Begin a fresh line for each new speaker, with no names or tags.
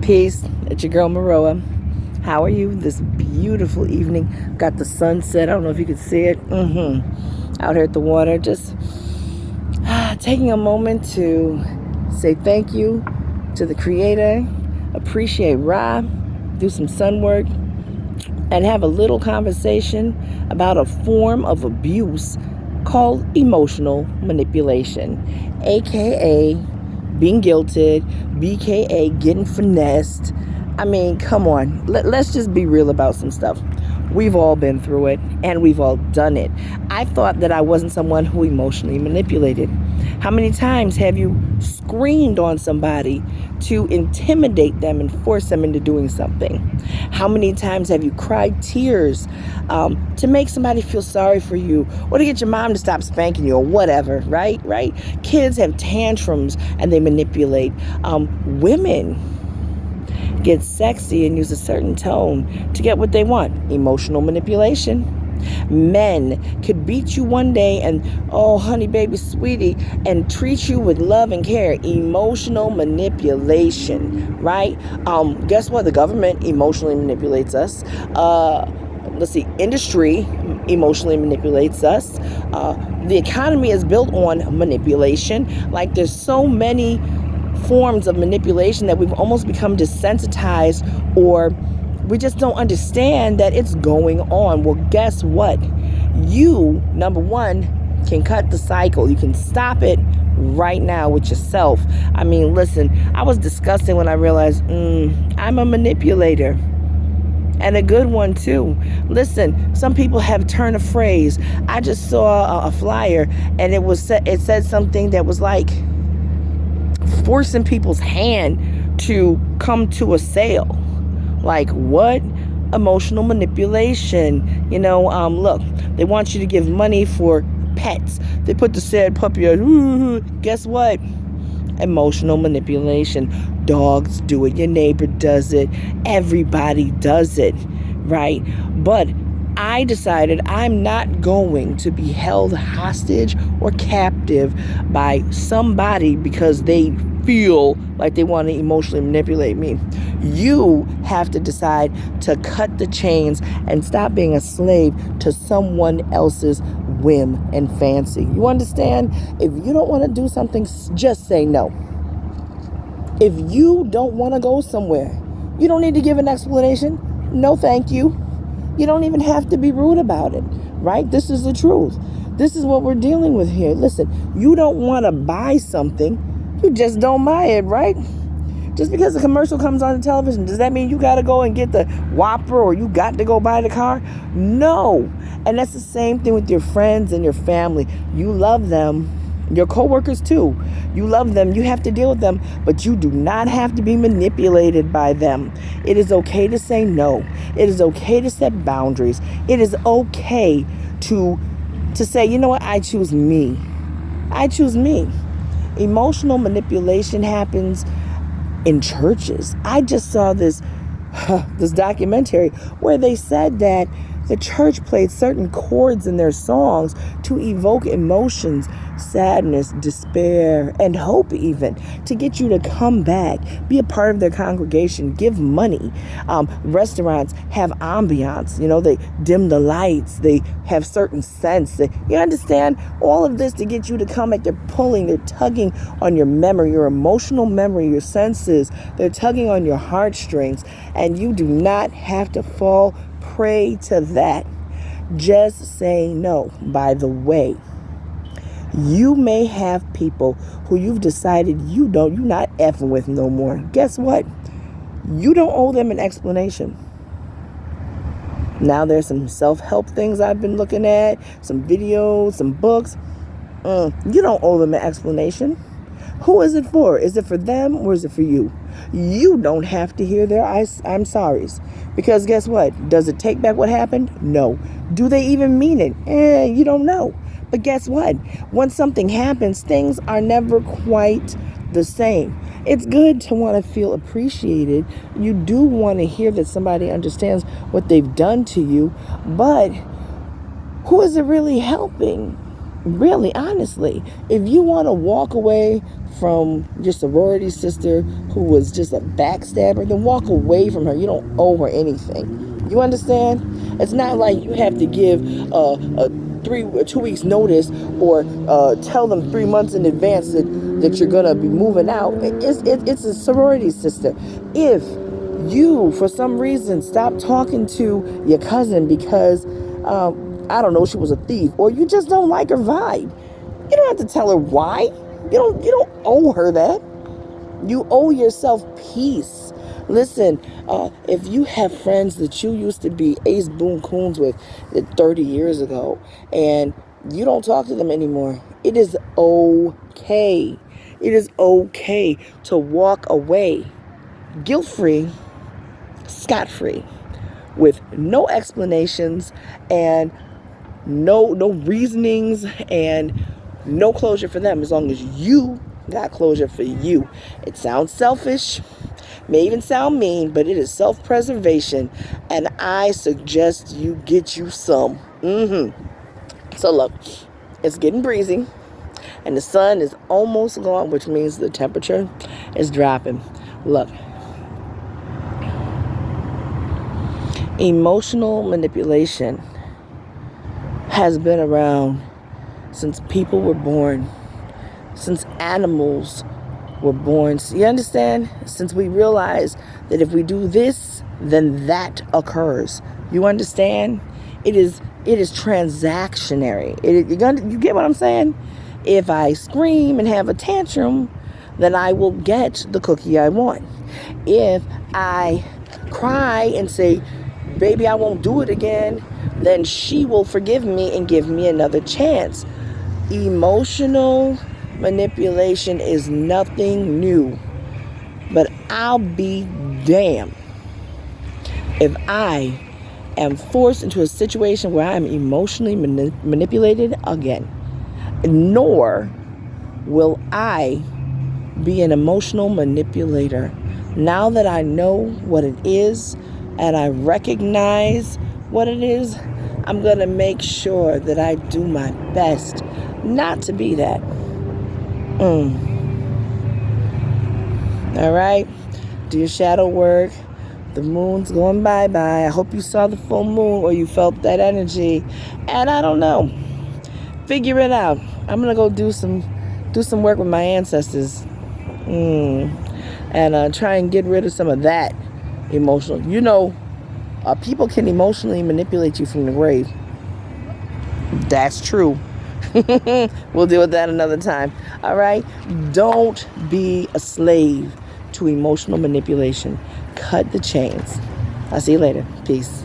Peace. It's your girl Maroa. How are you this beautiful evening? Got the sunset. I don't know if you can see it. Out here at the water. Just taking a moment to say thank you to the Creator. Appreciate Ra. Do some sun work. And have a little conversation about a form of abuse called emotional manipulation, aka being guilted, BKA getting finessed. I mean, come on. Let's just be real about some stuff. We've all been through it, and we've all done it. I thought that I wasn't someone who emotionally manipulated. How many times have you screamed on somebody to intimidate them and force them into doing something? How many times have you cried tears to make somebody feel sorry for you, or to get your mom to stop spanking you, or whatever, right? Kids have tantrums and they manipulate. Women get sexy and use a certain tone to get what they want. Emotional manipulation. Men could beat you one day and, oh, honey, baby, sweetie, and treat you with love and care. Emotional manipulation, right? Guess what? The government emotionally manipulates us. Industry emotionally manipulates us. The economy is built on manipulation. Like, there's so many forms of manipulation that we've almost become desensitized, or we just don't understand that it's going on. Well, guess what? You, number one, can cut the cycle. You can stop it right now with yourself. I mean, listen, I was disgusted when I realized I'm a manipulator. And a good one, too. Listen, some people have turned a phrase. I just saw a flyer, and it said something that was like forcing people's hand to come to a sale. Like, what? Emotional manipulation. Look, they want you to give money for pets. They put the sad puppy out. Guess what? Emotional manipulation. Dogs do it. Your neighbor does it. Everybody does it, right? But I decided I'm not going to be held hostage or captive by somebody because they feel like they want to emotionally manipulate me. You have to decide to cut the chains and stop being a slave to someone else's whim and fancy. You understand? If you don't want to do something, just say no. If you don't want to go somewhere, you don't need to give an explanation. No, thank you. You don't even have to be rude about it, right? This is the truth. This is what we're dealing with here. Listen, you don't want to buy something, you just don't buy it, right? Just because the commercial comes on the television, does that mean you got to go and get the Whopper, or you got to go buy the car? No. And that's the same thing with your friends and your family. You love them. Your coworkers too. You love them. You have to deal with them, but you do not have to be manipulated by them. It is okay to say no. It is okay to set boundaries. It is okay to say, you know what? I choose me. I choose me. Emotional manipulation happens in churches. I just saw this documentary where they said that the church played certain chords in their songs to evoke emotions, sadness, despair, and hope, even to get you to come back, be a part of their congregation, give money. Restaurants have ambiance, they dim the lights, they have certain scents. You understand? All of this to get you to come back. They're tugging on your memory, your emotional memory, your senses. They're tugging on your heartstrings, and you do not have to fall prey to that. Just say no. By the way, you may have people who you've decided you're not effing with no more. Guess what? You don't owe them an explanation. Now there's some self-help things I've been looking at, some videos, some books. You don't owe them an explanation. Who is it for? Is it for them, or is it for you? You don't have to hear their I'm sorries. Because guess what? Does it take back what happened? No. Do they even mean it? You don't know. But guess what? Once something happens, things are never quite the same. It's good to want to feel appreciated. You do want to hear that somebody understands what they've done to you. But who is it really helping? Really, honestly, if you want to walk away from your sorority sister who was just a backstabber, then walk away from her. You don't owe her anything. You understand? It's not like you have to give a 2 weeks notice or tell them 3 months in advance that you're gonna be moving out. It's a sorority sister. If you, for some reason, stop talking to your cousin because I don't know, she was a thief, or you just don't like her vibe, you don't have to tell her why. You don't owe her that. You owe yourself peace. Listen, if you have friends that you used to be ace boon coons with 30 years ago and you don't talk to them anymore, it is okay. It is okay to walk away guilt-free, scot-free, with no explanations and no reasonings and no closure for them, as long as you got closure for you. It sounds selfish, may even sound mean, but it is self-preservation, and I suggest you get you some. So look, it's getting breezy and the sun is almost gone, which means the temperature is dropping. Look, emotional manipulation has been around since people were born, since animals were born. You understand? Since we realized that if we do this, then that occurs. You understand? It is transactionary. You get what I'm saying? If I scream and have a tantrum, then I will get the cookie I want. If I cry and say, baby, I won't do it again, then she will forgive me and give me another chance. Emotional manipulation is nothing new, but I'll be damned if I am forced into a situation where I am emotionally manipulated again. Nor will I be an emotional manipulator. Now that I know what it is and I recognize what it is, I'm going to make sure that I do my best not to be that. All right? Do your shadow work. The moon's going bye-bye. I hope you saw the full moon or you felt that energy. And I don't know. Figure it out. I'm going to go do some work with my ancestors. And try and get rid of some of that emotional. You know, people can emotionally manipulate you from the grave. That's true. We'll deal with that another time. All right? Don't be a slave to emotional manipulation. Cut the chains. I'll see you later. Peace.